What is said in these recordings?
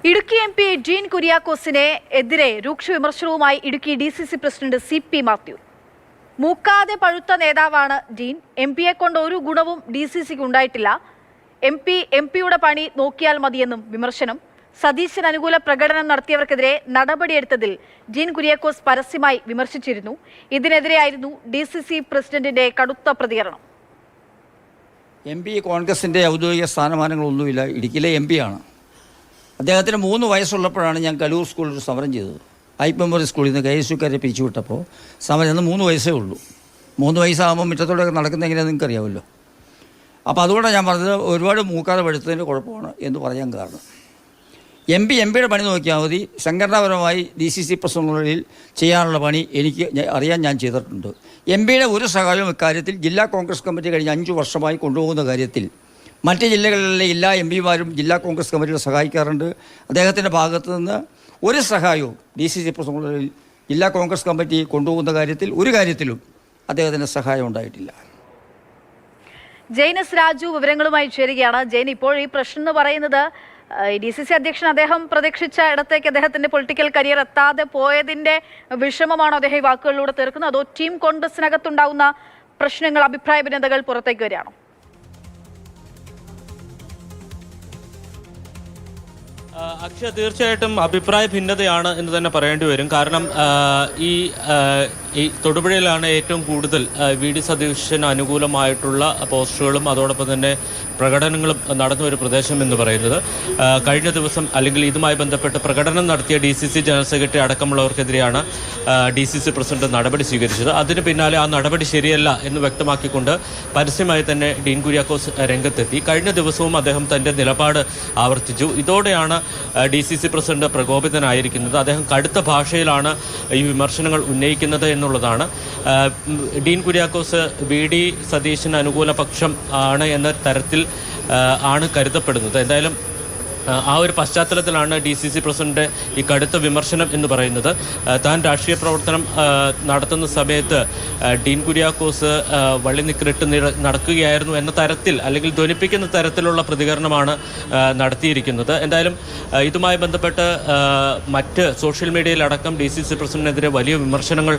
Idukki M P Dean കുര്യാക്കോസിനെ എതിരെ രൂക്ഷ വിമർശനവുമായി Idukki DCC president CP Mathew. മൂക്കാതെ പഴുത്ത നേതാവാണ് ഡീൻ. എം പിയെ കൊണ്ട് ഒരു ഗുണവും DCCക്ക് ഉണ്ടായിട്ടില്ല. എം പിയുടെ പണി നോക്കിയാൽ മതിയെന്നും വിമർശനം. സതീശൻ അനുകൂല പ്രകടനം നടത്തിയവർക്കെതിരെ നടപടിയെടുത്തതിൽ ഡീൻ കുര്യാക്കോസ് പരസ്യമായി വിമർശിച്ചിരുന്നു. ഇതിനെതിരെയായിരുന്നു DCC പ്രസിഡന്റിന്റെ കടുത്ത പ്രതികരണം. MP കോൺഗ്രസിൻ്റെ ഔദ്യോഗിക സ്ഥാനമാനങ്ങളൊന്നുമില്ല. ഇടുക്കിയിലെ MP ആണ്. അദ്ദേഹത്തിന് 3 വയസ്സുള്ളപ്പോഴാണ് ഞാൻ കലൂർ സ്കൂളിൽ ഒരു സമരം ചെയ്തത്. ഐപ്പ് മെമ്മോറിയൽ സ്കൂളിൽ നിന്ന് KSUക്കാരെ പിരിച്ചുവിട്ടപ്പോൾ സമരം അന്ന് 3 വയസ്സേ ഉള്ളൂ. 3 വയസ്സാകുമ്പോൾ മുറ്റത്തോടെയൊക്കെ നടക്കുന്ന എങ്ങനെയാണെന്ന് നിങ്ങൾക്കറിയാമല്ലോ. അപ്പോൾ അതുകൊണ്ടാണ് ഞാൻ പറഞ്ഞത് ഒരുപാട് മൂക്കാതെ പഴുത്തതിൻ്റെ കുഴപ്പമാണ് എന്ന് പറയാൻ കാരണം. എംപിയുടെ പണി നോക്കിയാൽ മതി. സംഘടനാപരമായി DCC പ്രസിഡന്റുകളിൽ ചെയ്യാനുള്ള പണി എനിക്ക് അറിയാൻ ഞാൻ ചെയ്തിട്ടുണ്ട്. എംപിയുടെ ഒരു സഹായവും ഇക്കാര്യത്തിൽ ജില്ലാ കോൺഗ്രസ് കമ്മിറ്റി കഴിഞ്ഞ 5 വർഷമായി കൊണ്ടുപോകുന്ന കാര്യത്തിൽ മറ്റ് ജില്ലകളിലെ എല്ലാ MPമാരും ജില്ലാ കോൺഗ്രസ് കമ്മിറ്റികളെ സഹായിക്കാറുണ്ട്. അദ്ദേഹത്തിൻ്റെ ഭാഗത്തു നിന്ന് ഒരു സഹായവും DCC പ്രസിഡന്റുകളിൽ ജില്ലാ കോൺഗ്രസ് കമ്മിറ്റി കൊണ്ടുപോകുന്ന കാര്യത്തിൽ ഒരു കാര്യത്തിലും അദ്ദേഹത്തിൻ്റെ സഹായം ഉണ്ടായിട്ടില്ല. ജെയിൻ രാജു വിവരങ്ങളുമായി ചേരുകയാണ്. ജെയിൻ, ഇപ്പോൾ ഈ പ്രശ്നം എന്ന് പറയുന്നത് DCC അധ്യക്ഷൻ അദ്ദേഹം പ്രതീക്ഷിച്ച ഇടത്തേക്ക് അദ്ദേഹത്തിന്റെ പൊളിറ്റിക്കൽ കരിയർ എത്താതെ പോയതിന്റെ വിഷമമാണോ അദ്ദേഹം ഈ വാക്കുകളിലൂടെ തീർക്കുന്നത്, അതോ ടീം കോൺഗ്രസിനകത്തുണ്ടാകുന്ന പ്രശ്നങ്ങൾ, അഭിപ്രായ ഭിന്നതകൾ പുറത്തേക്ക് വരികയാണോ? അക്ഷയ, തീർച്ചയായിട്ടും അഭിപ്രായ ഭിന്നതയാണ് എന്ന് തന്നെ പറയേണ്ടി വരും. കാരണം ഈ തൊടുപുഴയിലാണ് ഏറ്റവും കൂടുതൽ VD സതീശന് അനുകൂലമായിട്ടുള്ള പോസ്റ്ററുകളും അതോടൊപ്പം തന്നെ പ്രകടനങ്ങളും നടന്ന ഒരു പ്രദേശം എന്ന് പറയുന്നത്. കഴിഞ്ഞ ദിവസം അല്ലെങ്കിൽ ഇതുമായി ബന്ധപ്പെട്ട് പ്രകടനം നടത്തിയ DCC ജനറൽ സെക്രട്ടറി അടക്കമുള്ളവർക്കെതിരെയാണ് DCC പ്രസിഡന്റ് നടപടി സ്വീകരിച്ചത്. അതിന് പിന്നാലെ ആ നടപടി ശരിയല്ല എന്ന് വ്യക്തമാക്കിക്കൊണ്ട് പരസ്യമായി തന്നെ ഡീൻ കുര്യാക്കോസ് രംഗത്തെത്തി. കഴിഞ്ഞ ദിവസവും അദ്ദേഹം തൻ്റെ നിലപാട് ആവർത്തിച്ചു. ഇതോടെയാണ് DCC പ്രസിഡന്റ് പ്രകോപിതനായിരിക്കുന്നത്. അദ്ദേഹം കടുത്ത ഭാഷയിലാണ് ഈ വിമർശനങ്ങൾ ഉന്നയിക്കുന്നത് എന്നുള്ളതാണ്. ഡീൻ കുര്യാക്കോസ് VD സതീശന് അനുകൂല പക്ഷം ആണ് എന്ന തരത്തിൽ ആണ് കരുതപ്പെടുന്നത്. എന്തായാലും ആ ഒരു പശ്ചാത്തലത്തിലാണ് DCC പ്രസിഡന്റ് ഈ കടുത്ത വിമർശനം എന്ന് പറയുന്നത്. താൻ രാഷ്ട്രീയ പ്രവർത്തനം നടത്തുന്ന സമയത്ത് ഡീൻ കുര്യാക്കോസ് വള്ളിനിക്കറിട്ട് നടക്കുകയായിരുന്നു എന്ന തരത്തിൽ അല്ലെങ്കിൽ ധ്വനിപ്പിക്കുന്ന തരത്തിലുള്ള പ്രതികരണമാണ് നടത്തിയിരിക്കുന്നത്. എന്തായാലും ഇതുമായി ബന്ധപ്പെട്ട് മറ്റ് സോഷ്യൽ മീഡിയയിലടക്കം DCC പ്രസിഡന്റിനെതിരെ വലിയ വിമർശനങ്ങൾ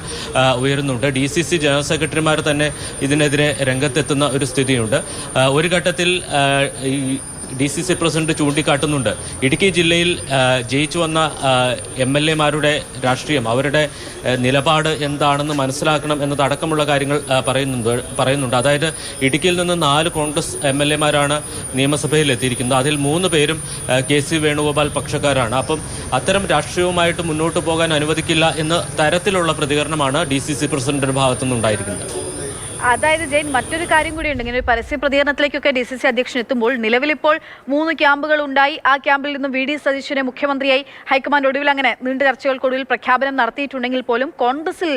ഉയരുന്നുണ്ട്. DCC ജനറൽ സെക്രട്ടറിമാർ തന്നെ ഇതിനെതിരെ രംഗത്തെത്തുന്ന ഒരു സ്ഥിതിയുണ്ട്. ഒരു ഘട്ടത്തിൽ DCC പ്രസിഡന്റ് ചൂണ്ടിക്കാട്ടുന്നുണ്ട്, ഇടുക്കി ജില്ലയിൽ ജയിച്ചു വന്ന MLAമാരുടെ രാഷ്ട്രീയം, അവരുടെ നിലപാട് എന്താണെന്ന് മനസ്സിലാക്കണം എന്നതടക്കമുള്ള കാര്യങ്ങൾ പറയുന്നുണ്ട്. അതായത് ഇടുക്കിയിൽ നിന്ന് 4 കോൺഗ്രസ് MLAമാരാണ് നിയമസഭയിൽ എത്തിയിരിക്കുന്നത്. അതിൽ 3 പേരും KC വേണുഗോപാൽ പക്ഷക്കാരാണ്. അപ്പം അത്തരം രാഷ്ട്രീയവുമായിട്ട് മുന്നോട്ട് പോകാൻ അനുവദിക്കില്ല എന്ന തരത്തിലുള്ള പ്രതികരണമാണ് DCC പ്രസിഡന്റിന്റെ ഭാഗത്തുനിന്നുണ്ടായിരിക്കുന്നത്. അതായത് ജെയിൻ, മറ്റൊരു കാര്യം കൂടിയുണ്ട്. ഇങ്ങനെ ഒരു പരസ്യ പ്രതികരണത്തിലേക്കൊക്കെ DCC അധ്യക്ഷൻ എത്തുമ്പോൾ നിലവിലിപ്പോൾ 3 ക്യാമ്പുകൾ ഉണ്ടായി. ആ ക്യാമ്പിൽ നിന്നും VD സതീശനെ മുഖ്യമന്ത്രിയായി ഹൈക്കമാൻഡ് ഒടുവിൽ അങ്ങനെ നീണ്ട ചർച്ചകൾക്കൊടുവിൽ പ്രഖ്യാപനം നടത്തിയിട്ടുണ്ടെങ്കിൽ പോലും കോൺഗ്രസിൽ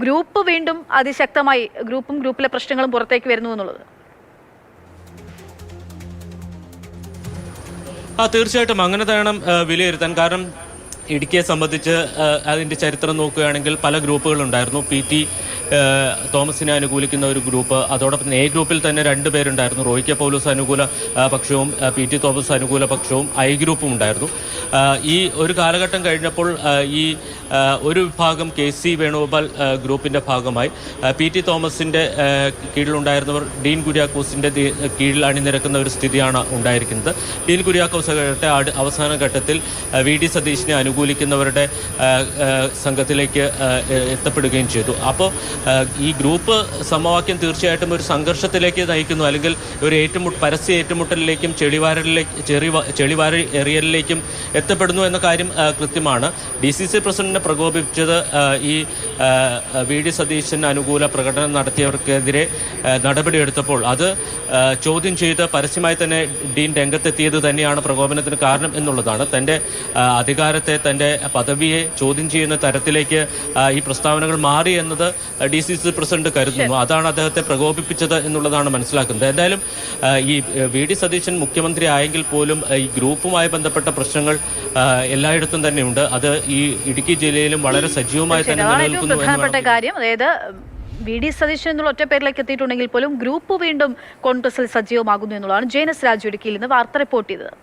ഗ്രൂപ്പ് വീണ്ടും അതിശക്തമായി ഗ്രൂപ്പിലെ പ്രശ്നങ്ങളും പുറത്തേക്ക് വരുന്നു എന്നുള്ളത്. തീർച്ചയായിട്ടും അങ്ങനെ വേണം വിലയിരുത്താൻ. കാരണം ഇടുക്കിയെ സംബന്ധിച്ച് അതിൻ്റെ ചരിത്രം നോക്കുകയാണെങ്കിൽ പല ഗ്രൂപ്പുകളുണ്ടായിരുന്നു. PT തോമസിനെ അനുകൂലിക്കുന്ന ഒരു ഗ്രൂപ്പ്, അതോടൊപ്പം A ഗ്രൂപ്പിൽ തന്നെ 2 പേരുണ്ടായിരുന്നു. റോയ് കെ പൗലോസ് അനുകൂല പക്ഷവും PT തോമസ് അനുകൂല പക്ഷവും I ഗ്രൂപ്പും ഉണ്ടായിരുന്നു. ഈ ഒരു കാലഘട്ടം കഴിഞ്ഞപ്പോൾ ഈ ഒരു വിഭാഗം KC വേണുഗോപാൽ ഗ്രൂപ്പിൻ്റെ ഭാഗമായി PT തോമസിൻ്റെ കീഴിലുണ്ടായിരുന്നവർ ഡീൻ കുര്യാക്കോസിൻ്റെ കീഴിൽ അണിനിരക്കുന്ന ഒരു സ്ഥിതിയാണ് ഉണ്ടായിരിക്കുന്നത്. ഡീൻ കുര്യാക്കോസ് അവസാന ഘട്ടത്തിൽ VD സതീശനെ അനുകൂലിക്കുന്നവരുടെ സംഘത്തിലേക്ക് എത്തപ്പെടുകയും ചെയ്തു. അപ്പോൾ ഈ ഗ്രൂപ്പ് സമവാക്യം തീർച്ചയായിട്ടും ഒരു സംഘർഷത്തിലേക്ക് നയിക്കുന്നു, അല്ലെങ്കിൽ ഒരു പരസ്യ ഏറ്റുമുട്ടലിലേക്കും ചെളിവാരി എറിയലിലേക്കും എത്തപ്പെടുന്നു എന്ന കാര്യം കൃത്യമാണ്. DCC പ്രസിഡന്റിനെ പ്രകോപിപ്പിച്ചത് ഈ VD സതീശന് അനുകൂല പ്രകടനം നടത്തിയവർക്കെതിരെ നടപടിയെടുത്തപ്പോൾ അത് ചോദ്യം ചെയ്ത് പരസ്യമായി തന്നെ ഡീൻ രംഗത്തെത്തിയത് തന്നെയാണ് പ്രകോപനത്തിന് കാരണം എന്നുള്ളതാണ്. തൻ്റെ അധികാരത്തെ, തൻ്റെ പദവിയെ ചോദ്യം ചെയ്യുന്ന തരത്തിലേക്ക് ഈ പ്രസ്താവനകൾ മാറി എന്നത് DCC പ്രസിഡന്റ് കരുതുന്നു. അതാണ് അദ്ദേഹത്തെ പ്രകോപിപ്പിച്ചത് എന്നുള്ളതാണ് മനസ്സിലാക്കുന്നത്. എന്തായാലും ഈ VD സതീശൻ മുഖ്യമന്ത്രി ആയെങ്കിൽ പോലും ഈ ഗ്രൂപ്പുമായി ബന്ധപ്പെട്ട പ്രശ്നങ്ങൾ എല്ലായിടത്തും തന്നെയുണ്ട്. അത് ഈ ഇടുക്കി ജില്ലയിലും വളരെ സജീവമായി തന്നെ നിലനിൽക്കുന്നു. പ്രധാനപ്പെട്ട കാര്യം, അതായത് VD സതീശൻ എന്നുള്ള ഒറ്റ പേരിലേക്ക് എത്തിയിട്ടുണ്ടെങ്കിൽ പോലും ഗ്രൂപ്പ് വീണ്ടും കോൺഗ്രസിൽ സജീവമാകുന്നു എന്നുള്ളതാണ്. ജെയിൻ രാജു ഇടുക്കിയിൽ നിന്ന് വാർത്ത റിപ്പോർട്ട് ചെയ്തത്.